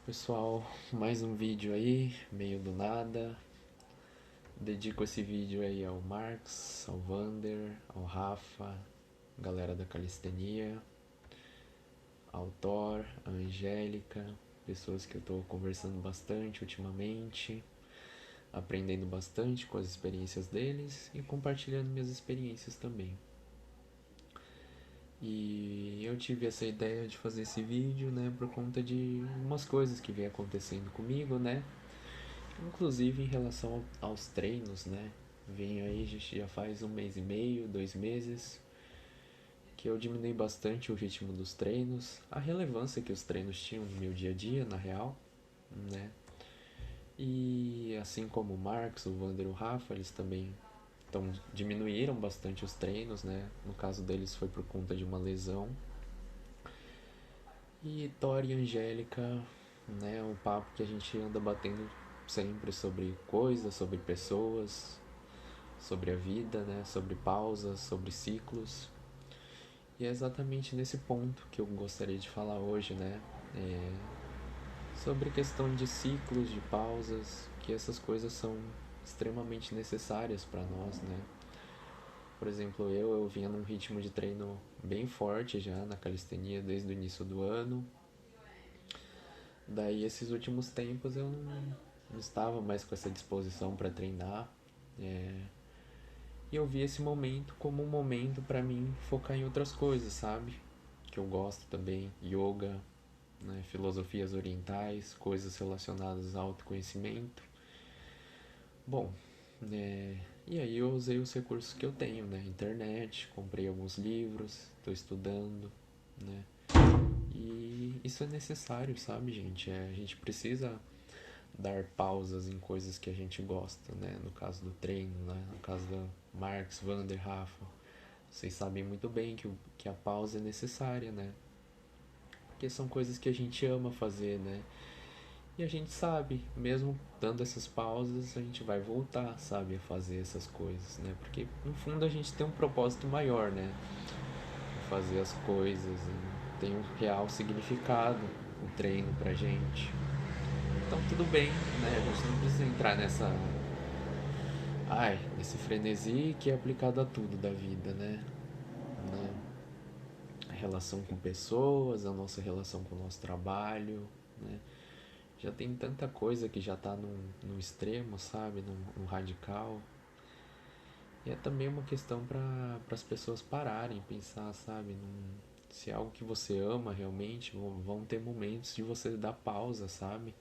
Pessoal, mais um vídeo aí, meio do nada. Dedico esse vídeo aí ao Marx, ao Vander, ao Rafa, galera da calistenia, ao Thor, a Angélica, pessoas que eu tô conversando bastante ultimamente, aprendendo bastante com as experiências deles e compartilhando minhas experiências também. E eu tive essa ideia de fazer esse vídeo, né, por conta de umas coisas que vem acontecendo comigo, né? Inclusive em relação aos treinos, né? Vem aí, já faz 1 mês e meio, 2 meses, que eu diminui bastante o ritmo dos treinos, a relevância que os treinos tinham no meu dia a dia, na real, né? E assim como o Marcos, o Wander e o Rafa, eles também diminuíram bastante os treinos, né? No caso deles foi por conta de uma lesão. E Thor e Angélica, né? Um papo que a gente anda batendo sempre sobre coisas, sobre pessoas, sobre a vida, né? Sobre pausas, sobre ciclos. E é exatamente nesse ponto que eu gostaria de falar hoje, né? Sobre questão de ciclos, de pausas, que essas coisas são extremamente necessárias para nós, né? Por exemplo, eu vinha num ritmo de treino bem forte já na calistenia desde o início do ano. Daí esses últimos tempos eu não estava mais com essa disposição para treinar. E eu vi esse momento como um momento para mim focar em outras coisas, sabe? Que eu gosto também, yoga, né? Filosofias orientais, coisas relacionadas ao autoconhecimento. Bom, e aí eu usei os recursos que eu tenho, né? Internet, comprei alguns livros, estou estudando, né? E isso é necessário, sabe, gente? A gente precisa dar pausas em coisas que a gente gosta, né? No caso do treino, né? No caso da Marx, Vander, Rafa. Vocês sabem muito bem que a pausa é necessária, né? Porque são coisas que a gente ama fazer, né? E a gente sabe, mesmo dando essas pausas, a gente vai voltar, sabe, a fazer essas coisas, né? Porque no fundo a gente tem um propósito maior, né? Fazer as coisas e tem um real significado o treino pra gente. Então tudo bem, né? A gente não precisa entrar nesse frenesi que é aplicado a tudo da vida, né? A relação com pessoas, a nossa relação com o nosso trabalho, né? Já tem tanta coisa que já tá num extremo, sabe? Num radical. E é também uma questão para as pessoas pararem, pensar, sabe? Se é algo que você ama realmente, vão ter momentos de você dar pausa, sabe?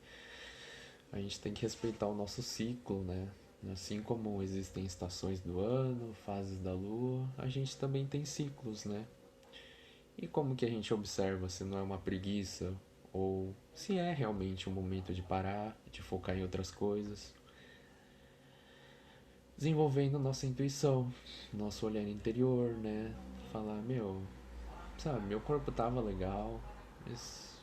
A gente tem que respeitar o nosso ciclo, né? Assim como existem estações do ano, fases da lua, a gente também tem ciclos, né? E como que a gente observa se não é uma preguiça ou se é realmente um momento de parar, de focar em outras coisas? Desenvolvendo nossa intuição, nosso olhar interior, né? Falar, meu, sabe, meu corpo tava legal, mas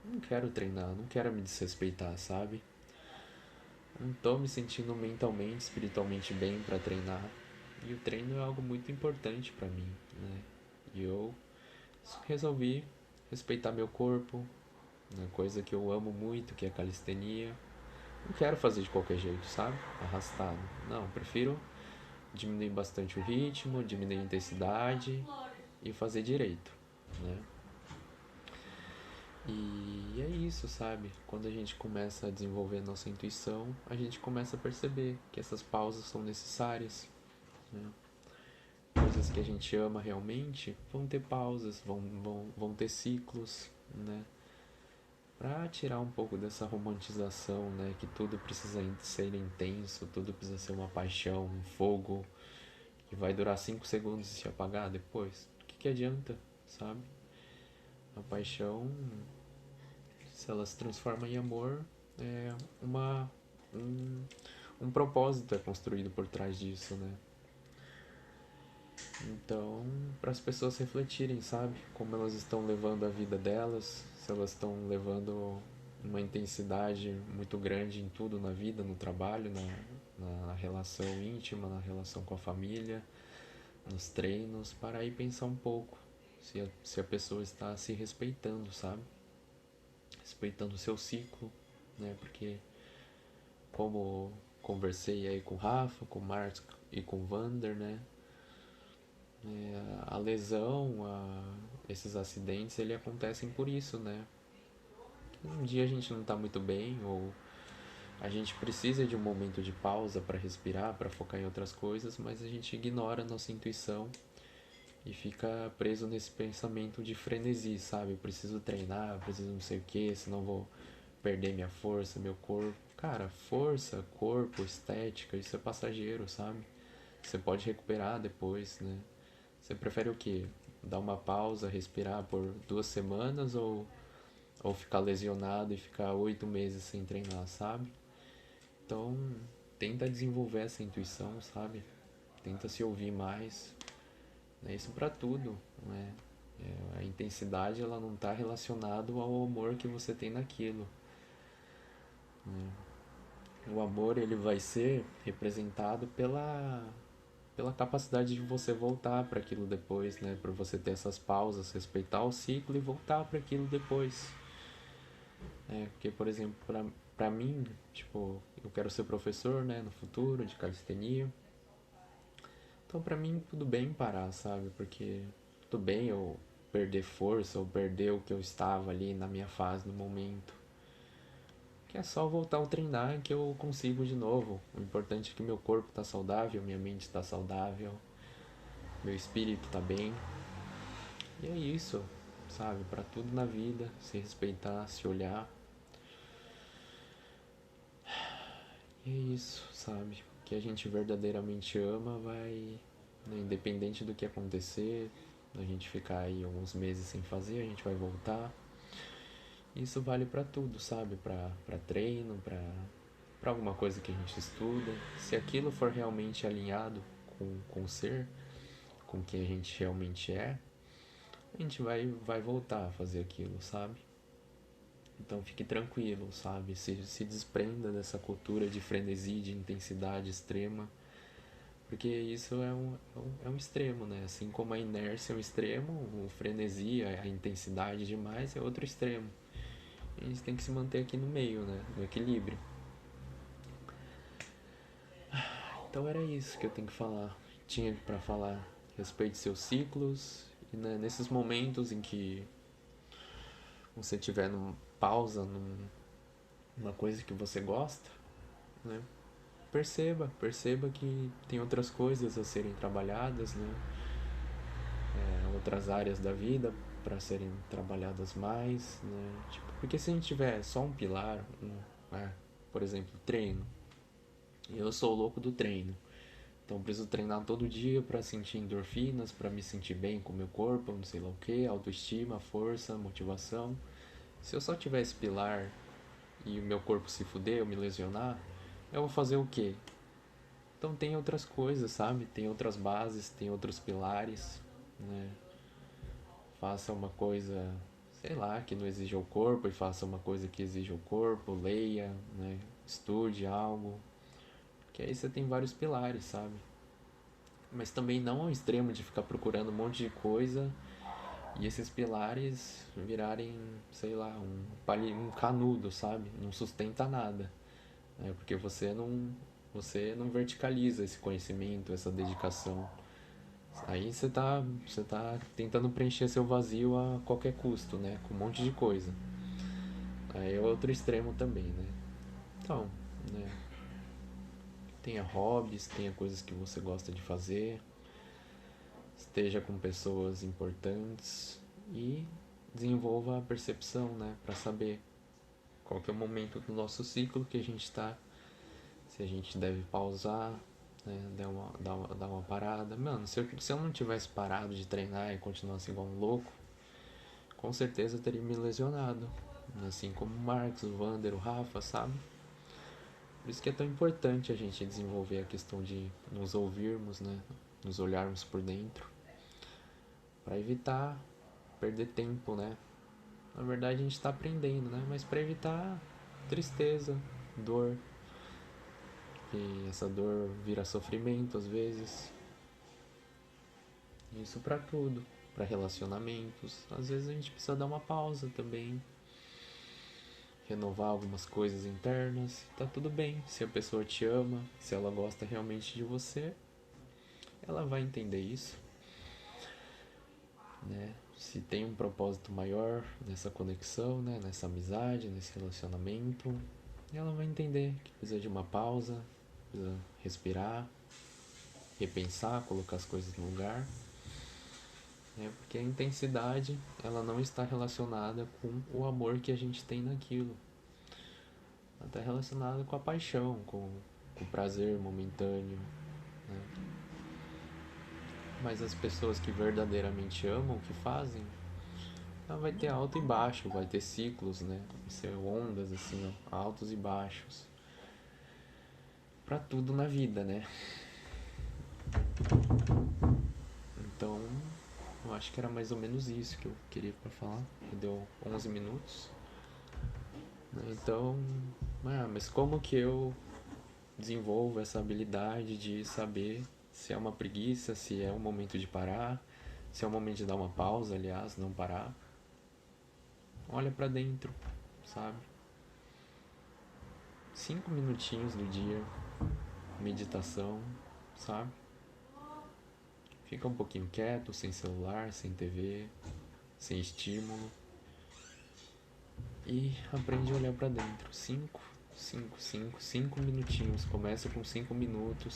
não quero treinar, não quero me desrespeitar, sabe? Não tô me sentindo mentalmente, espiritualmente bem para treinar. E o treino é algo muito importante para mim, né? E eu resolvi respeitar meu corpo, uma coisa que eu amo muito, que é a calistenia. Não quero fazer de qualquer jeito, sabe? Arrastado. Não, prefiro diminuir bastante o ritmo, diminuir a intensidade e fazer direito, né? E é isso, sabe? Quando a gente começa a desenvolver a nossa intuição, a gente começa a perceber que essas pausas são necessárias, né? Coisas que a gente ama realmente vão ter pausas, vão ter ciclos, né? Pra tirar um pouco dessa romantização, né? Que tudo precisa ser intenso, tudo precisa ser uma paixão, um fogo que vai durar 5 segundos e se apagar depois. O que adianta, sabe? A paixão, se ela se transforma em amor, é um, um propósito é construído por trás disso, né? Então, para as pessoas refletirem, sabe? Como elas estão levando a vida delas, se elas estão levando uma intensidade muito grande em tudo na vida, no trabalho, na relação íntima, na relação com a família, nos treinos, para aí pensar um pouco, se a pessoa está se respeitando, sabe? Respeitando o seu ciclo, né? Porque como conversei aí com o Rafa, com o Marcos e com o Vander, né? A lesão, esses acidentes, ele acontecem por isso, né? Um dia a gente não tá muito bem ou a gente precisa de um momento de pausa para respirar, para focar em outras coisas, mas a gente ignora a nossa intuição e fica preso nesse pensamento de frenesi, sabe? Eu preciso treinar, eu preciso não sei o que, senão vou perder minha força, meu corpo. Cara, força, corpo, estética, isso é passageiro, sabe? Você pode recuperar depois, né? Você prefere o quê? Dar uma pausa, respirar por 2 semanas ou ficar lesionado e ficar 8 meses sem treinar, sabe? Então, tenta desenvolver essa intuição, sabe? Tenta se ouvir mais. É isso para tudo, né? A intensidade ela não está relacionada ao amor que você tem naquilo. O amor ele vai ser representado pela capacidade de você voltar para aquilo depois, né? Para você ter essas pausas, respeitar o ciclo e voltar para aquilo depois. Porque, por exemplo, para mim, tipo, eu quero ser professor, né, no futuro de calistenia. Então, para mim, tudo bem parar, sabe? Porque tudo bem eu perder força ou perder o que eu estava ali na minha fase no momento. Que é só voltar a treinar que eu consigo de novo. O importante é que meu corpo está saudável, minha mente está saudável, meu espírito está bem. E é isso, sabe? Para tudo na vida, se respeitar, se olhar. E é isso, sabe? O que a gente verdadeiramente ama vai, né, independente do que acontecer, a gente ficar aí alguns meses sem fazer, a gente vai voltar. Isso vale para tudo, sabe? Para treino, para alguma coisa que a gente estuda. Se aquilo for realmente alinhado com o ser, com quem a gente realmente é, a gente vai voltar a fazer aquilo, sabe? Então fique tranquilo, sabe? Se desprenda dessa cultura de frenesi, de intensidade extrema, porque isso é um extremo, né? Assim como a inércia é um extremo, o frenesi, a intensidade demais é outro extremo. A gente tem que se manter aqui no meio, né? No equilíbrio. Então era isso que eu tenho que falar. Tinha para falar. Respeite seus ciclos. E né, nesses momentos em que você estiver numa pausa, numa coisa que você gosta, né? Perceba que tem outras coisas a serem trabalhadas, né? Outras áreas da vida para serem trabalhadas mais, né? Tipo, porque se a gente tiver só um pilar, por exemplo, treino. Eu sou o louco do treino. Então eu preciso treinar todo dia para sentir endorfinas, para me sentir bem com o meu corpo, não sei lá o que, autoestima, força, motivação. Se eu só tiver esse pilar e o meu corpo se fuder, eu me lesionar, eu vou fazer o quê? Então tem outras coisas, sabe? Tem outras bases, tem outros pilares, né? Faça uma coisa, sei lá, que não exija o corpo e faça uma coisa que exija o corpo, leia, né? Estude algo, que aí você tem vários pilares, sabe? Mas também não ao extremo de ficar procurando um monte de coisa e esses pilares virarem, sei lá, um canudo, sabe? Não sustenta nada, né? Porque você não verticaliza esse conhecimento, essa dedicação. Aí você tá tentando preencher seu vazio a qualquer custo, né? Com um monte de coisa. Aí é outro extremo também, né? Então, né? Tenha hobbies, tenha coisas que você gosta de fazer, esteja com pessoas importantes e desenvolva a percepção, né? Para saber qual que é o momento do nosso ciclo que a gente está, se a gente deve pausar, né? Dar uma parada. Mano, se eu não tivesse parado de treinar e continuasse igual um louco, com certeza eu teria me lesionado. Assim como o Marcos, o Vander, o Rafa, sabe? Por isso que é tão importante a gente desenvolver a questão de nos ouvirmos, né? Nos olharmos por dentro, para evitar perder tempo, né? Na verdade a gente está aprendendo, né? Mas para evitar tristeza, dor, e essa dor vira sofrimento às vezes. Isso para tudo. para relacionamentos. Às vezes a gente precisa dar uma pausa também, renovar algumas coisas internas. Tá tudo bem. Se a pessoa te ama, se ela gosta realmente de você, ela vai entender isso, né? Se tem um propósito maior nessa conexão, né? Nessa amizade, nesse relacionamento, ela vai entender que precisa de uma pausa, precisa respirar, repensar, colocar as coisas no lugar, né? Porque a intensidade, ela não está relacionada com o amor que a gente tem naquilo. Ela está relacionada com a paixão, com o prazer momentâneo, né? Mas as pessoas que verdadeiramente amam o que fazem, ela vai ter alto e baixo, vai ter ciclos, né? Vai ser ondas assim, ó, altos e baixos. Pra tudo na vida, né? Então, eu acho que era mais ou menos isso que eu queria pra falar. Deu 11 minutos. Então, mas como que eu desenvolvo essa habilidade de saber se é uma preguiça, se é um momento de parar, se é um momento de dar uma pausa, aliás, não parar? Olha pra dentro, sabe? 5 minutinhos do dia, meditação, sabe? Fica um pouquinho quieto, sem celular, sem TV, sem estímulo. E aprende a olhar pra dentro. 5 minutinhos. Começa com 5 minutos.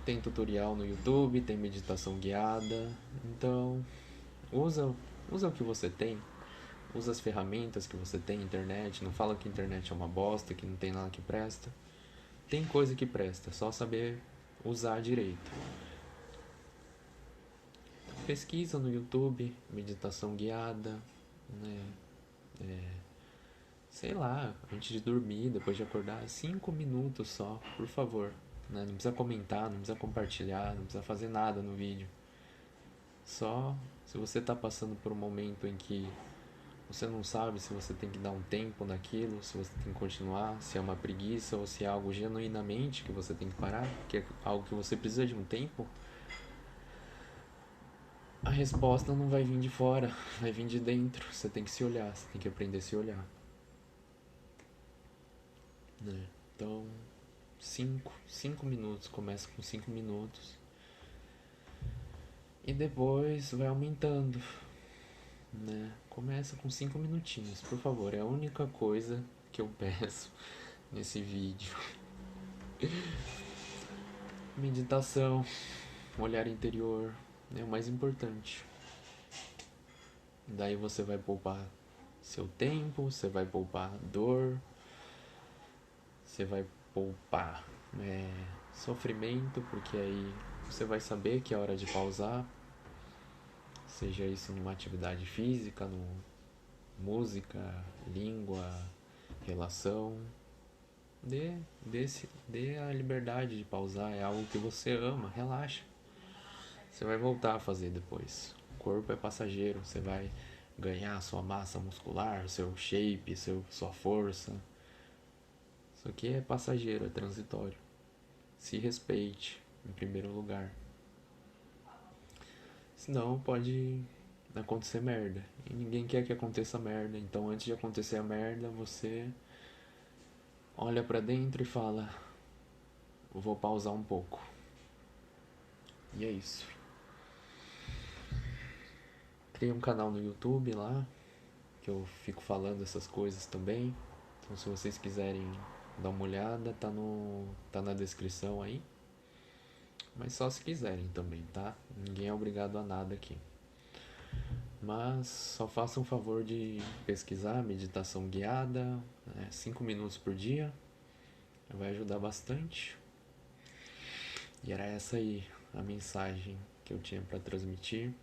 Tem tutorial no YouTube, tem meditação guiada. Então, usa o que você tem. Usa as ferramentas que você tem, internet. Não fala que a internet é uma bosta, que não tem nada que presta. Tem coisa que presta, só saber usar direito. Pesquisa no YouTube, meditação guiada, né? Sei lá, antes de dormir, depois de acordar, 5 minutos só, por favor. Né? Não precisa comentar, não precisa compartilhar, não precisa fazer nada no vídeo. Só se você está passando por um momento em que você não sabe se você tem que dar um tempo naquilo, se você tem que continuar, se é uma preguiça ou se é algo genuinamente que você tem que parar, que é algo que você precisa de um tempo, a resposta não vai vir de fora, vai vir de dentro. Você tem que se olhar, você tem que aprender a se olhar. Né? Então, 5 minutos, começa com 5 minutos. E depois vai aumentando, né? Começa com 5 minutinhos, por favor. É a única coisa que eu peço nesse vídeo. Meditação, olhar interior é o mais importante. Daí você vai poupar seu tempo, você vai poupar dor, você vai poupar sofrimento, porque aí você vai saber que é hora de pausar, seja isso numa atividade física, no música, língua, relação. Dê a liberdade de pausar, é algo que você ama, relaxa. Você vai voltar a fazer depois. O corpo é passageiro, você vai ganhar sua massa muscular, seu shape, sua força. Isso aqui é passageiro, é transitório. Se respeite, em primeiro lugar. Senão pode acontecer merda. E ninguém quer que aconteça merda. Então antes de acontecer a merda, você olha pra dentro e fala: vou pausar um pouco. E é isso. Criei um canal no YouTube lá, que eu fico falando essas coisas também. Então se vocês quiserem dar uma olhada, tá na descrição aí. Mas só se quiserem também, tá? Ninguém é obrigado a nada aqui. Mas só faça um favor de pesquisar meditação guiada, 5 minutos por dia. Vai ajudar bastante. E era essa aí a mensagem que eu tinha para transmitir.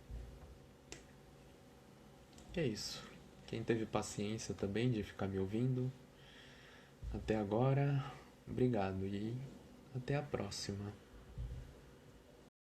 E é isso. Quem teve paciência também de ficar me ouvindo até agora, obrigado e até a próxima.